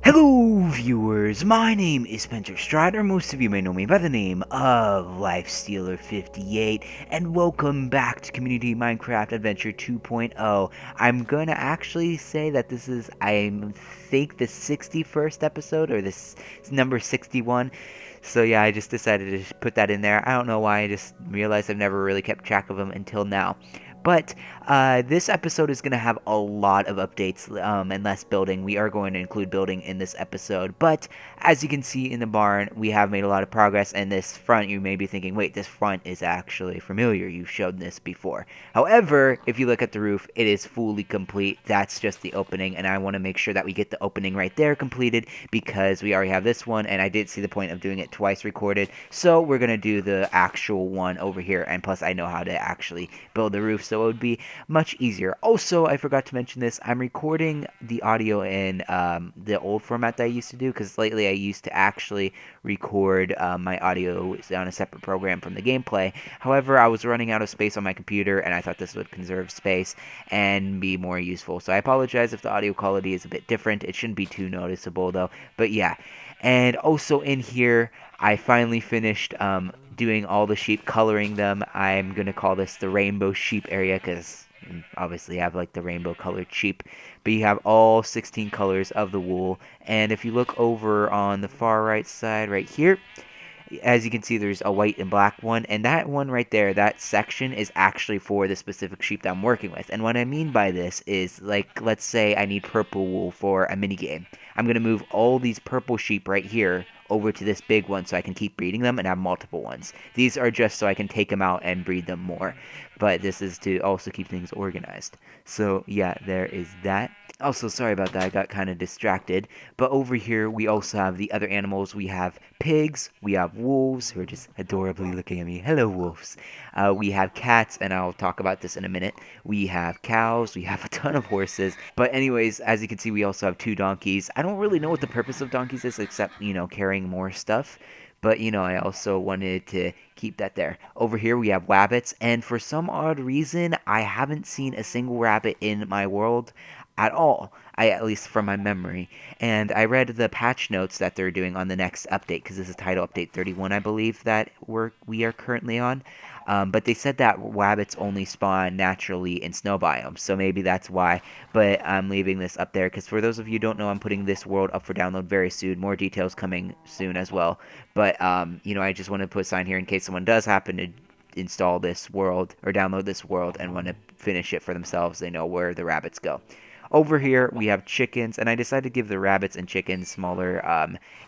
Hello, viewers. My name is Spencer Strott, or most of you may know me by the name of LifeStealer58, and welcome back to Community Minecraft Adventure 2.0. I'm gonna actually say that this is, I think, the 61st episode, or this number 61. So yeah, I just decided to put that in there. I don't know why. I just realized I've never really kept track of them until now. But this episode is going to have a lot of updates and less building. We are going to include building in this episode. But as you can see in the barn, we have made a lot of progress. And this front, you may be thinking, wait, this front is actually familiar. You've shown this before. However, if you look at the roof, it is fully complete. That's just the opening. And I want to make sure that we get the opening right there completed because we already have this one. And I did see the point of doing it twice recorded. So we're going to do the actual one over here. And plus, I know how to actually build the roof, so it would be much easier. Also, I forgot to mention this. I'm recording the audio in the old format that I used to do because lately I used to actually record my audio on a separate program from the gameplay. However, I was running out of space on my computer and I thought this would conserve space and be more useful. So I apologize if the audio quality is a bit different. It shouldn't be too noticeable though. But yeah. And also in here, I finally finished doing all the sheep, coloring them. I'm going to call this the rainbow sheep area because obviously I have like the rainbow colored sheep. But you have all 16 colors of the wool. And if you look over on the far right side right here, as you can see, there's a white and black one, and that one right there, that section is actually for the specific sheep that I'm working with. And what I mean by this is, like, let's say I need purple wool for a minigame. I'm going to move all these purple sheep right here over to this big one so I can keep breeding them and have multiple ones. These are just so I can take them out and breed them more, but this is to also keep things organized. So yeah, there is that. Also, sorry about that, I got kind of distracted. But over here, we also have the other animals. We have pigs, we have wolves, who are just adorably looking at me. Hello, wolves. We have cats, and I'll talk about this in a minute. We have cows, we have a ton of horses. But anyways, as you can see, we also have 2 donkeys. I don't really know what the purpose of donkeys is, except, carrying more stuff. But, I also wanted to keep that there. Over here, we have rabbits, and for some odd reason, I haven't seen a single rabbit in my world at all, at least from my memory. And I read the patch notes that they're doing on the next update, because this is title update 31, I believe, that we are currently on. But they said that rabbits only spawn naturally in snow biomes, so maybe that's why. But I'm leaving this up there, because for those of you who don't know, I'm putting this world up for download very soon. More details coming soon as well. But, I just want to put a sign here in case someone does happen to install this world or download this world and want to finish it for themselves. They know where the rabbits go. Over here, we have chickens, and I decided to give the rabbits and chickens smaller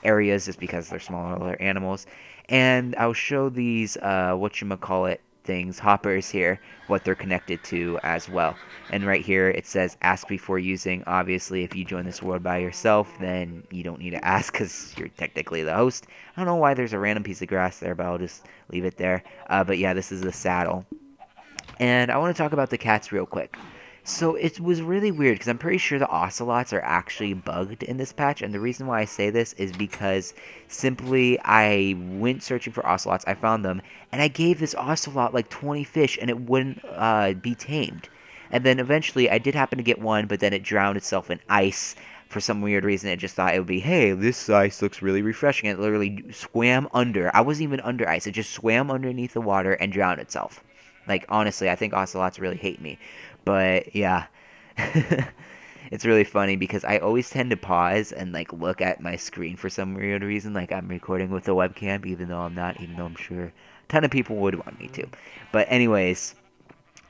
areas just because they're smaller animals. And I'll show these, whatchamacallit things, hoppers here, what they're connected to as well. And right here, it says ask before using. Obviously, if you join this world by yourself, then you don't need to ask because you're technically the host. I don't know why there's a random piece of grass there, but I'll just leave it there. But yeah, this is the saddle. And I want to talk about the cats real quick. So it was really weird because I'm pretty sure the ocelots are actually bugged in this patch, and the reason why I say this is because simply I went searching for ocelots, I found them, and I gave this ocelot like 20 fish and it wouldn't be tamed. And then eventually I did happen to get one, but then it drowned itself in ice. For some weird reason, it just thought it would be, hey, this ice looks really refreshing. It literally swam under. I wasn't even under ice. It just swam underneath the water and drowned itself. Like, honestly, I think ocelots really hate me. But, yeah. It's really funny because I always tend to pause and, like, look at my screen for some weird reason. Like, I'm recording with a webcam, even though I'm not, even though I'm sure a ton of people would want me to. But, anyways,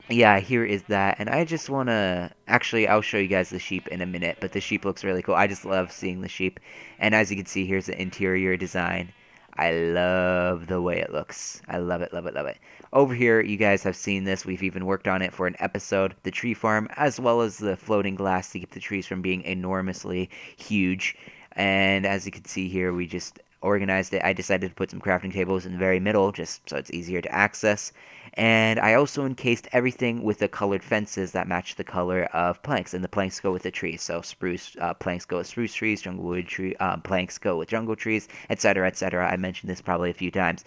yeah, here is that. And I just want to... Actually, I'll show you guys the sheep in a minute, but the sheep looks really cool. I just love seeing the sheep. And as you can see, here's the interior design. I love the way it looks. I love it, love it, love it. Over here, you guys have seen this. We've even worked on it for an episode. The tree farm, as well as the floating glass to keep the trees from being enormously huge. And as you can see here, we just organized it. I decided to put some crafting tables in the very middle, just so it's easier to access. And I also encased everything with the colored fences that match the color of planks, and the planks go with the trees. So spruce planks go with spruce trees, jungle wood planks go with jungle trees, etc., etc. I mentioned this probably a few times,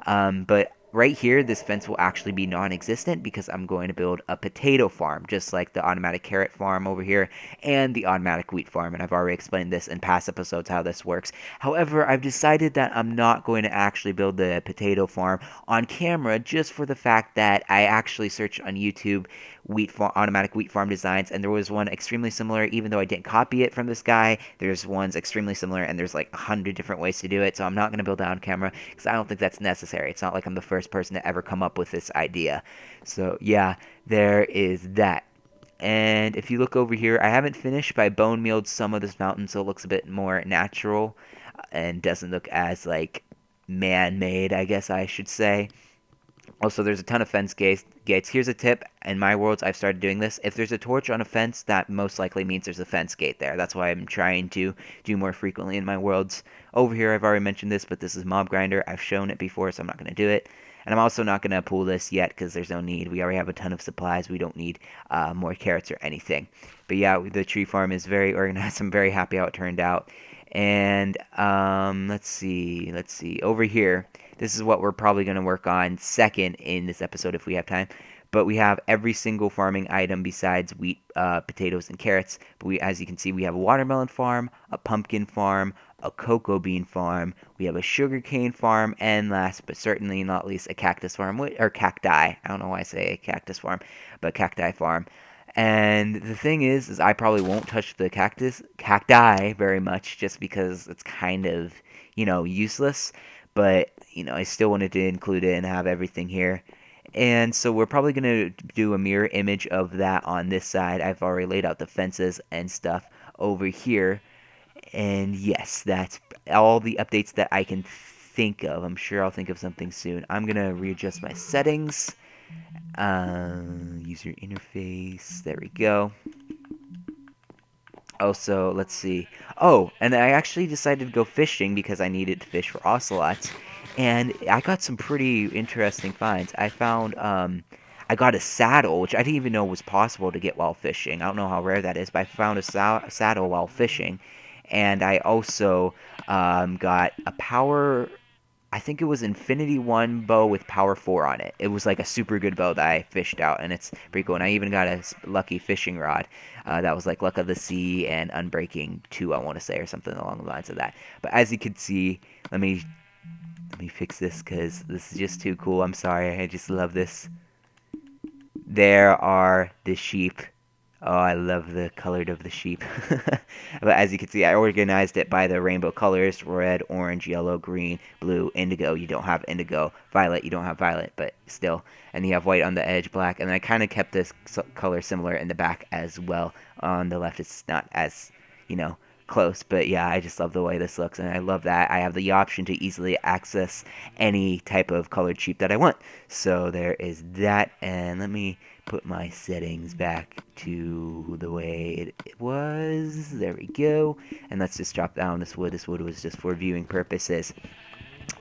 but right here, this fence will actually be non-existent because I'm going to build a potato farm, just like the automatic carrot farm over here and the automatic wheat farm. And I've already explained this in past episodes how this works. However, I've decided that I'm not going to actually build the potato farm on camera, just for the fact that I actually searched on YouTube automatic wheat farm designs, and there was one extremely similar. Even though I didn't copy it from this guy, there's ones extremely similar, and there's like 100 different ways to do it. So I'm not going to build that on camera because I don't think that's necessary. It's not like I'm the first person to ever come up with this idea. So yeah, there is that. And if you look over here, I haven't finished, but I bone mealed some of this mountain so it looks a bit more natural and doesn't look as like man-made, I guess I should say. Also, there's a ton of fence gates. Here's a tip. In my worlds, I've started doing this. If there's a torch on a fence, that most likely means there's a fence gate there. That's why I'm trying to do more frequently in my worlds. Over here, I've already mentioned this, but this is Mob Grinder. I've shown it before, so I'm not going to do it. And I'm also not going to pull this yet because there's no need. We already have a ton of supplies. We don't need more carrots or anything. But yeah, the tree farm is very organized. I'm very happy how it turned out. And let's see. Over here, this is what we're probably going to work on second in this episode if we have time. But we have every single farming item besides wheat, potatoes, and carrots. But as you can see, we have a watermelon farm, a pumpkin farm, a cocoa bean farm, we have a sugarcane farm, and last but certainly not least, a cactus farm, or cacti. I don't know why I say a cactus farm, but cacti farm. And the thing is I probably won't touch the cacti very much, just because it's kind of, useless. But, I still wanted to include it and have everything here. And so we're probably going to do a mirror image of that on this side. I've already laid out the fences and stuff over here. And yes, that's all the updates that I can think of. I'm sure I'll think of something soon. I'm going to readjust my settings. User interface. There we go. Also, let's see. Oh, and I actually decided to go fishing because I needed to fish for ocelots. And I got some pretty interesting finds. I found, I got a saddle, which I didn't even know was possible to get while fishing. I don't know how rare that is, but I found a saddle while fishing. And I also got a power, I think it was Infinity 1 bow with power 4 on it. It was like a super good bow that I fished out, and it's pretty cool. And I even got a lucky fishing rod that was like Luck of the Sea and Unbreaking 2, I want to say, or something along the lines of that. But as you can see, let me fix this because this is just too cool. I'm sorry, I just love this. There are the sheep. Oh, I love the color of the sheep. But as you can see, I organized it by the rainbow colors: red, orange, yellow, green, blue, indigo. You don't have indigo. Violet, you don't have violet, but still. And you have white on the edge, black. And I kind of kept this color similar in the back as well. On the left, it's not as, close. But yeah, I just love the way this looks. And I love that I have the option to easily access any type of colored sheep that I want. So there is that. And let me put my settings back to the way it was. There we go. And let's just drop down this wood. This wood was just for viewing purposes.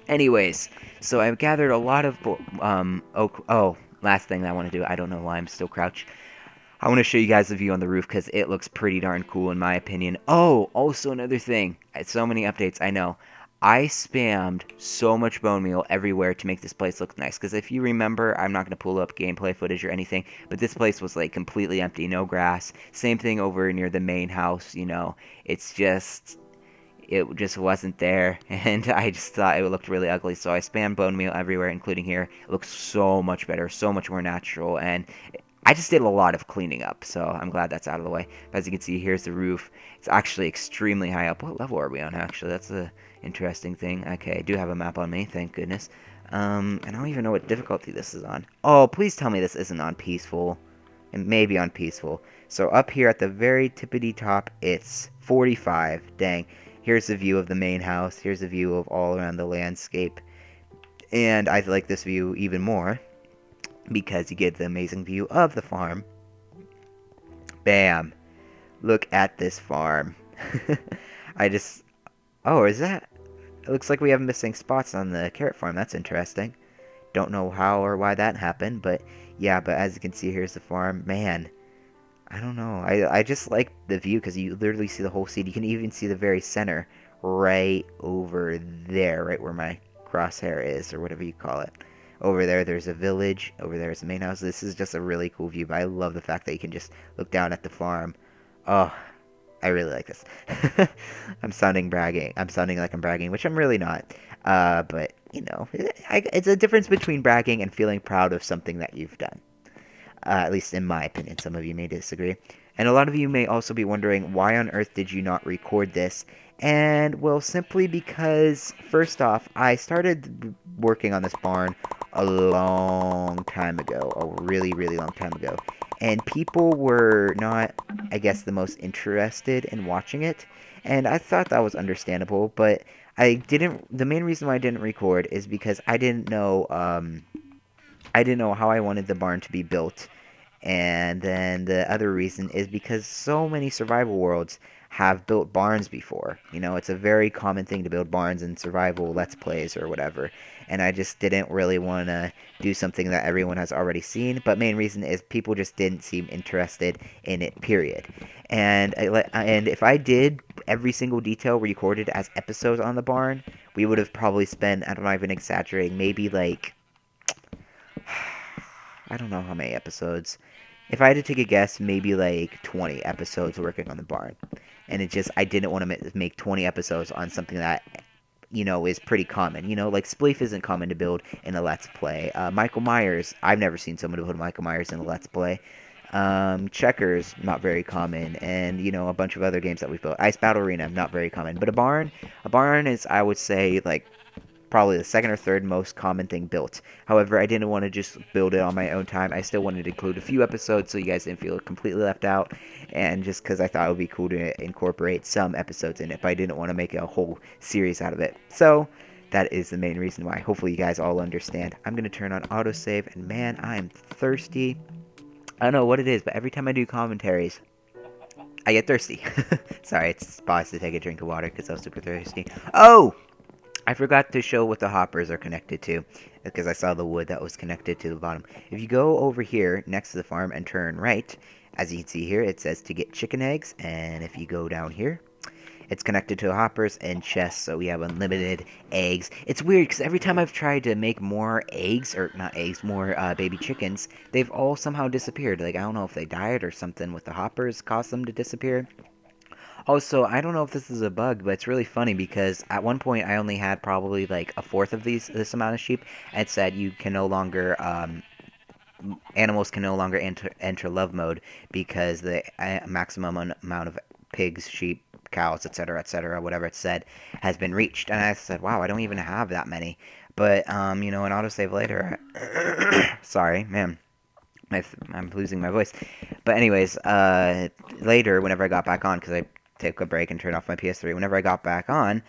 Anyways, so I've gathered a lot of oak. Oh, last thing that I want to do. I don't know why I'm still crouched. I want to show you guys the view on the roof because it looks pretty darn cool in my opinion. Oh, also another thing. So many updates, I know. I spammed so much bone meal everywhere to make this place look nice. Because if you remember, I'm not going to pull up gameplay footage or anything, but this place was like completely empty, no grass. Same thing over near the main house, It's just, it just wasn't there. And I just thought it looked really ugly. So I spammed bone meal everywhere, including here. It looks so much better, so much more natural. And I just did a lot of cleaning up, so I'm glad that's out of the way. But as you can see, here's the roof. It's actually extremely high up. What level are we on, actually? That's a interesting thing. Okay, I do have a map on me, thank goodness. And I don't even know what difficulty this is on. Oh, please tell me this isn't on peaceful. It may be on peaceful. So up here at the very tippity top, it's 45. Dang. Here's the view of the main house. Here's the view of all around the landscape. And I like this view even more because you get the amazing view of the farm. Bam. Look at this farm. Oh, is that? It looks like we have missing spots on the carrot farm. That's interesting. Don't know how or why that happened, but yeah, but as you can see, here's the farm. Man, I don't know. I just like the view because you literally see the whole seed. You can even see the very center right over there, right where my crosshair is, or whatever you call it. Over there, there's a village. Over there is the main house. This is just a really cool view, but I love the fact that you can just look down at the farm. Oh, I really like this. I'm sounding bragging. I'm sounding like I'm bragging, which I'm really not. But, it's a difference between bragging and feeling proud of something that you've done. At least in my opinion. Some of you may disagree. And a lot of you may also be wondering, why on earth did you not record this? And, well, simply because, first off, I started working on this barn a long time ago. A really, really long time ago. And people were not, I guess, the most interested in watching it. And I thought that was understandable, but the main reason why I didn't record is because I didn't know how I wanted the barn to be built. And then the other reason is because so many survival worlds have built barns before. It's a very common thing to build barns in survival let's plays or whatever. And I just didn't really want to do something that everyone has already seen. But main reason is people just didn't seem interested in it, period. And if I did every single detail recorded as episodes on the barn, we would have probably spent, I'm not even exaggerating, maybe like I don't know how many episodes. If I had to take a guess, maybe like 20 episodes working on the barn. And I didn't want to make 20 episodes on something that, is pretty common. Like Spleef isn't common to build in a Let's Play. Michael Myers, I've never seen someone build Michael Myers in a Let's Play. Checkers, not very common. And, a bunch of other games that we've built. Ice Battle Arena, not very common. But a barn is, I would say, like, probably the second or third most common thing built. However, I didn't want to just build it on my own time. I still wanted to include a few episodes so you guys didn't feel completely left out, and just because I thought it would be cool to incorporate some episodes in it, but I didn't want to make a whole series out of it. So that is the main reason why. Hopefully you guys all understand. I'm going to turn on autosave, and man, I am thirsty. I don't know what it is, but every time I do commentaries, I get thirsty. Sorry, it's paused to take a drink of water because I was super thirsty. Oh! I forgot to show what the hoppers are connected to, because I saw the wood that was connected to the bottom. If you go over here next to the farm and turn right, as you can see here, it says to get chicken eggs, and if you go down here, it's connected to hoppers and chests, so we have unlimited eggs. It's weird, because every time I've tried to make more eggs, or not eggs, more baby chickens, they've all somehow disappeared. Like, I don't know if they died or something with the hoppers caused them to disappear. Also, I don't know if this is a bug, but it's really funny because at one point I only had probably like a fourth of this amount of sheep, and it said you can no longer, animals can no longer enter love mode because the maximum amount of pigs, sheep, cows, etc., whatever it said, has been reached. And I said, wow, I don't even have that many. But, in autosave later, sorry, man. I'm losing my voice. But anyways, later, whenever I got back on, because I took a break and turned off my PS3, whenever I got back on,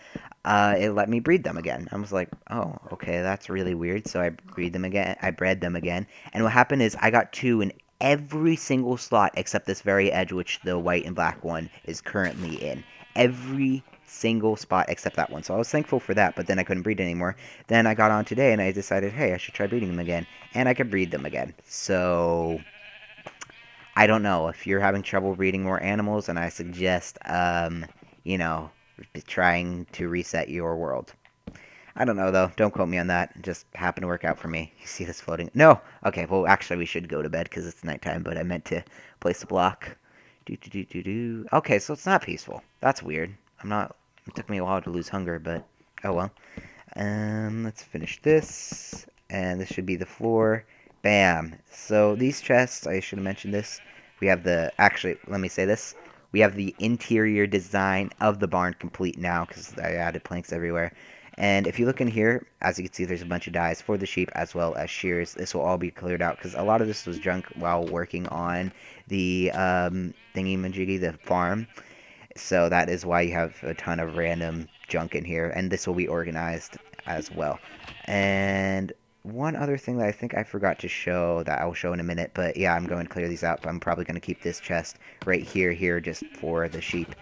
it let me breed them again. I was like, oh, okay, that's really weird. So I bred them again. And what happened is I got 2 in every single slot except this very edge, which the white and black one is currently in. Every single spot except that one. So I was thankful for that, but then I couldn't breed anymore. Then I got on today and I decided, hey, I should try breeding them again. And I could breed them again. So I don't know if you're having trouble breeding more animals, and I suggest, trying to reset your world. I don't know, though. Don't quote me on that. It just happened to work out for me. You see this floating? No! Okay, well, actually, we should go to bed because it's nighttime, but I meant to place a block. Okay, so it's not peaceful. That's weird. It took me a while to lose hunger, but oh well. Let's finish this, and this should be the floor. Bam. So these chests, I should have mentioned this. We have actually, let me say this. We have the interior design of the barn complete now because I added planks everywhere. And if you look in here, as you can see, there's a bunch of dyes for the sheep as well as shears. This will all be cleared out because a lot of this was junk while working on the thingy-majiggy, the farm. So that is why you have a ton of random junk in here. And this will be organized as well. And one other thing that I think I forgot to show that I'll show in a minute, but yeah, I'm going to clear these out, but I'm probably going to keep this chest right here just for the sheep.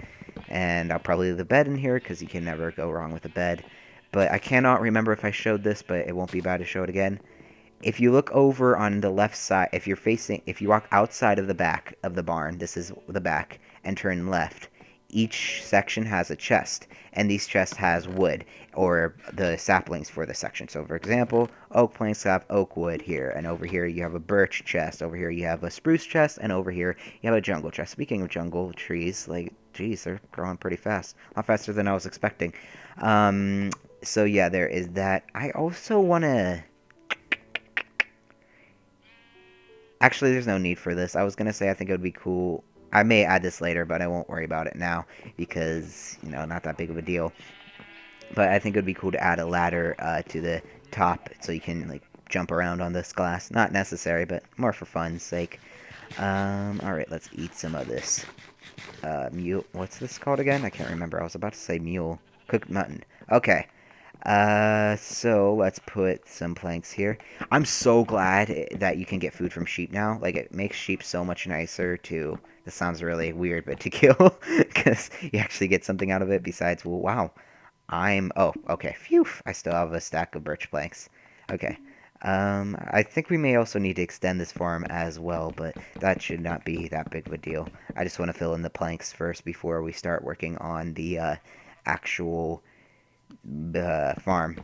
And I'll probably leave the bed in here because you can never go wrong with a bed. But I cannot remember if I showed this, but it won't be bad to show it again. If you look over on the left side, if you walk outside of the back of the barn, this is the back, and turn left, each section has a chest, and these chests has wood, or the saplings for the section. So for example, oak planks have oak wood here, and over here you have a birch chest, over here you have a spruce chest, and over here you have a jungle chest. Speaking of jungle trees, like, geez, they're growing pretty fast. A lot faster than I was expecting. Um, so yeah, there is that. I also want to... Actually, there's no need for this. I was going to say I think it would be cool. I may add this later, but I won't worry about it now because, you know, not that big of a deal. But I think it would be cool to add a ladder to the top so you can, like, jump around on this glass. Not necessary, but more for fun's sake. Alright, let's eat some of this. Mule. What's this called again? I can't remember. I was about to say mule. Cooked mutton. Okay. So let's put some planks here. I'm so glad that you can get food from sheep now. Like, it makes sheep so much nicer to... This sounds really weird, but to kill. Because you actually get something out of it besides, well, wow. Oh, okay. Phew. I still have a stack of birch planks. Okay. I think we may also need to extend this farm as well, but that should not be that big of a deal. I just want to fill in the planks first before we start working on the actual farm.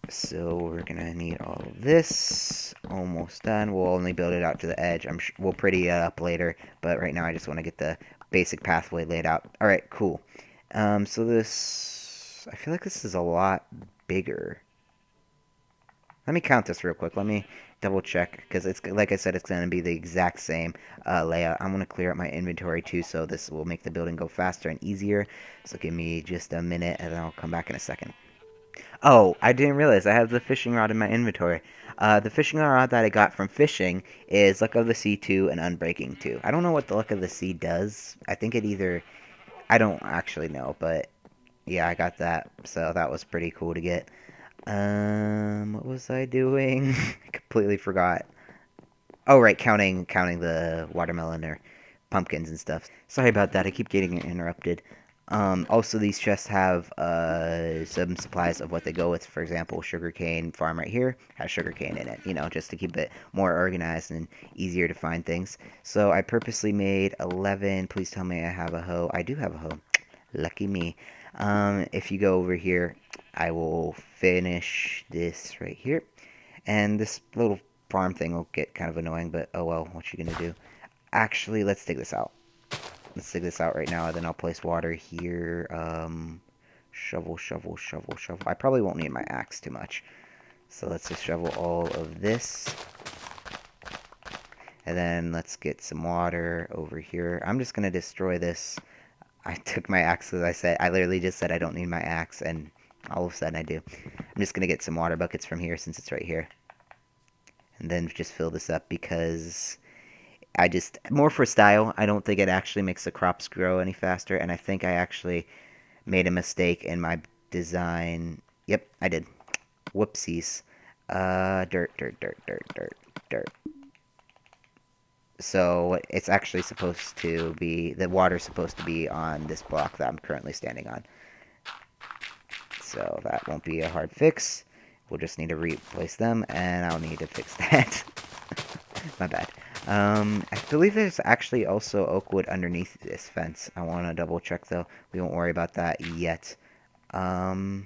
So we're gonna need all of this. Almost done. We'll only build it out to the edge. We'll pretty it up later, but right now I just want to get the basic pathway laid out. All right, cool. So this, I feel like this is a lot bigger. Let me count this real quick. Let me double check because it's, like I said, it's going to be the exact same layout. I'm going to clear up my inventory too, so this will make the building go faster and easier. So give me just a minute and then I'll come back in a second. Oh, I didn't realize I have the fishing rod in my inventory. The fishing rod that I got from fishing is Luck of the Sea 2 and Unbreaking 2. I don't know what the Luck of the Sea does. I think it either... I don't actually know, but yeah, I got that. So that was pretty cool to get. What was I doing? I completely forgot. Oh, right, counting the watermelon or pumpkins and stuff. Sorry about that. I keep getting interrupted. Also, these chests have some supplies of what they go with. For example, sugarcane farm right here has sugarcane in it, you know, just to keep it more organized and easier to find things. So I purposely made 11. Please tell me I have a hoe. I do have a hoe. Lucky me. If you go over here, I will finish this right here. And this little farm thing will get kind of annoying, but oh well, what you gonna do? Actually, let's dig this out. Let's dig this out right now, and then I'll place water here. Shovel, shovel, shovel, shovel. I probably won't need my axe too much. So let's just shovel all of this. And then let's get some water over here. I'm just going to destroy this. I took my axe because I literally just said I don't need my axe, and all of a sudden I do. I'm just going to get some water buckets from here since it's right here. And then just fill this up because... more for style. I don't think it actually makes the crops grow any faster, and I think I actually made a mistake in my design. Yep, I did. Whoopsies. Dirt, dirt, dirt, dirt, dirt, dirt. So it's actually supposed to be, the water's supposed to be on this block that I'm currently standing on. So that won't be a hard fix. We'll just need to replace them, and I'll need to fix that. My bad. I believe there's actually also oak wood underneath this fence. I want to double check though. We won't worry about that yet. Is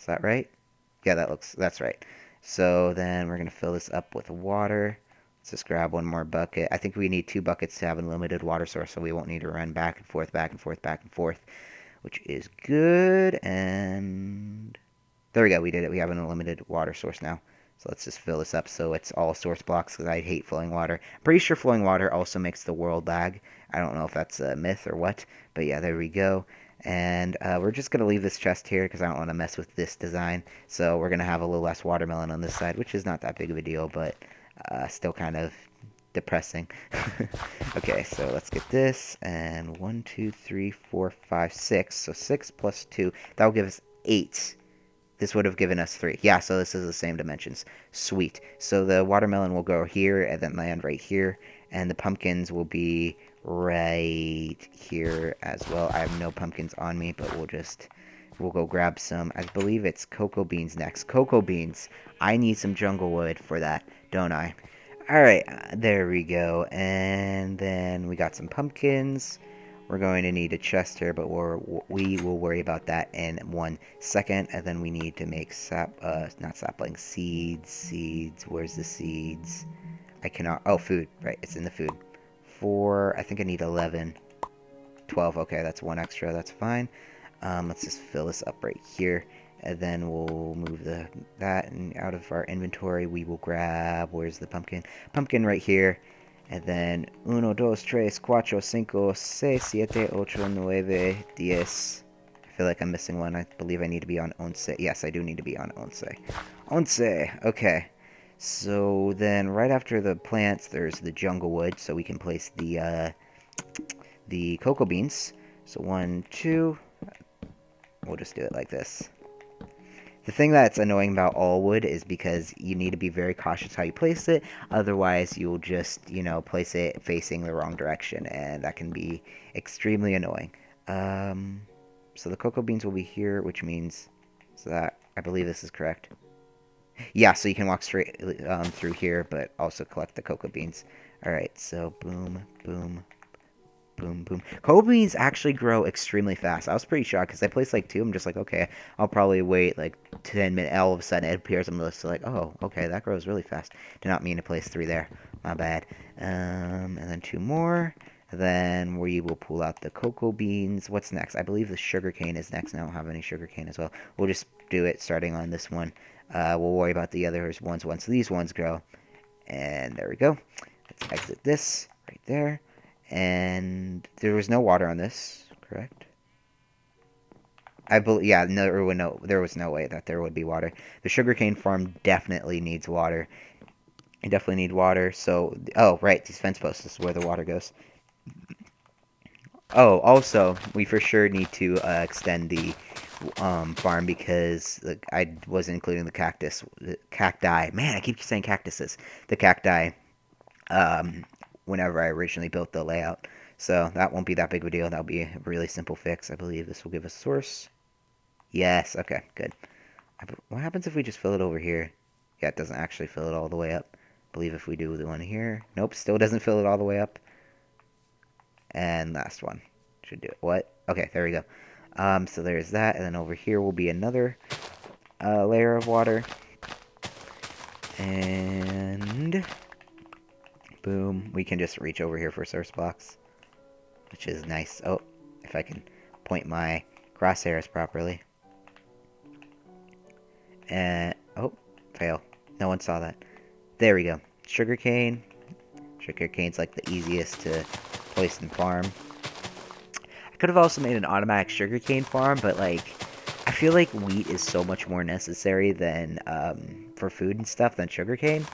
that right? Yeah, that's right. So then we're gonna fill this up with water. Let's just grab one more bucket. I think we need 2 buckets to have a limited water source, so we won't need to run back and forth, back and forth, back and forth, which is good. And there we go. We did it. We have an unlimited water source now. So let's just fill this up so it's all source blocks because I hate flowing water. I'm pretty sure flowing water also makes the world lag. I don't know if that's a myth or what, but yeah, there we go. And we're just going to leave this chest here because I don't want to mess with this design. So we're going to have a little less watermelon on this side, which is not that big of a deal, but still kind of depressing. Okay, so let's get this. And 1, 2, 3, 4, 5, 6. So 6 plus 2. That will give us 8. This would have given us 3. Yeah, so this is the same dimensions. Sweet. So the watermelon will go here and then land right here. And the pumpkins will be right here as well. I have no pumpkins on me, but we'll go grab some. I believe it's cocoa beans next. Cocoa beans. I need some jungle wood for that, don't I? Alright, there we go. And then we got some pumpkins. We're going to need a chest here, but we will worry about that in 1 second. And then we need to make not sapling, seeds. Seeds. Where's the seeds? I cannot. Oh, food. Right, it's in the food. 4. I think I need 11. 12. Okay, that's 1 extra. That's fine. Let's just fill this up right here. And then we'll move that out of our inventory. We will grab, where's the pumpkin? Pumpkin right here. And then 1, 2, 3, 4, 5, 6, 7, 8, 9, 10. I feel like I'm missing one. I believe I need to be on once. Yes, I do need to be on once. Once. Okay. So then right after the plants, there's the jungle wood. So we can place the cocoa beans. So 1, 2. We'll just do it like this. The thing that's annoying about all wood is because you need to be very cautious how you place it. Otherwise, you'll just, place it facing the wrong direction, and that can be extremely annoying. So the cocoa beans will be here, which means that I believe this is correct. Yeah, so you can walk straight through here, but also collect the cocoa beans. All right, so boom, boom, boom, boom. Cocoa beans actually grow extremely fast. I was pretty shocked because I placed like 2. I'm just like, okay, I'll probably wait like 10 minutes. All of a sudden it appears. I'm just like, oh, okay, that grows really fast. Did not mean to place 3 there. My bad. And then 2 more. Then we will pull out the cocoa beans. What's next? I believe the sugar cane is next. I don't have any sugar cane as well. We'll just do it starting on this one. We'll worry about the other ones once these ones grow. And there we go. Let's exit this right there. And there was no water on this, correct? I believe, yeah, no, there was no way that there would be water. The sugarcane farm definitely needs water. It definitely needs water. So, oh, right, these fence posts. This is where the water goes. Oh, also, we for sure need to extend the farm because I wasn't including the cacti. Man, I keep saying cactuses. The cacti. Whenever I originally built the layout. So that won't be that big of a deal. That'll be a really simple fix. I believe this will give us source. Yes, okay, good. What happens if we just fill it over here? Yeah, it doesn't actually fill it all the way up. I believe if we do the one here. Nope, still doesn't fill it all the way up. And last one. Should do it. What? Okay, there we go. So there's that. And then over here will be another layer of water. And boom, we can just reach over here for source blocks, which is nice. Oh, if I can point my crosshairs properly. And, oh, fail. No one saw that. There we go. Sugarcane. Sugarcane's like the easiest to place and farm. I could have also made an automatic sugarcane farm, but like, I feel like wheat is so much more necessary than, for food and stuff than sugarcane.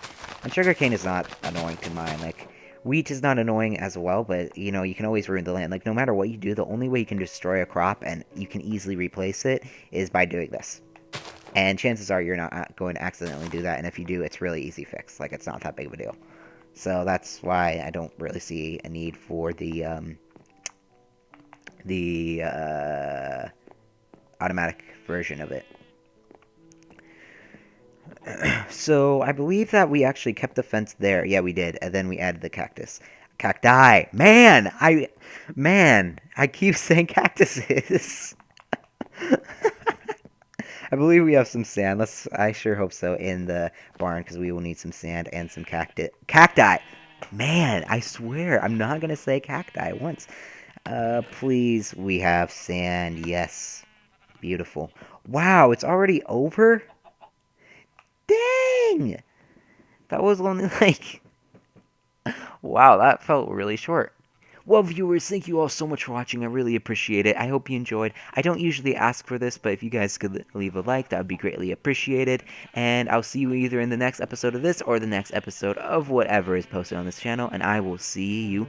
And sugarcane is not annoying to mine. Like, wheat is not annoying as well, but, you can always ruin the land. Like, no matter what you do, the only way you can destroy a crop and you can easily replace it is by doing this. And chances are you're not going to accidentally do that, and if you do, it's really easy fix. Like, it's not that big of a deal. So that's why I don't really see a need for the automatic version of it. So I believe that we actually kept the fence there. Yeah, we did. And then we added the cacti. Man, I keep saying cactuses. I believe we have some sand. I sure hope so, in the barn, because we will need some sand and some cacti. Man, I swear, I'm not going to say cacti once. Please, we have sand. Yes. Beautiful. Wow, it's already over? Dang! That was only like... Wow, that felt really short. Well, viewers, thank you all so much for watching. I really appreciate it. I hope you enjoyed. I don't usually ask for this, but if you guys could leave a like, that would be greatly appreciated. And I'll see you either in the next episode of this or the next episode of whatever is posted on this channel. And I will see you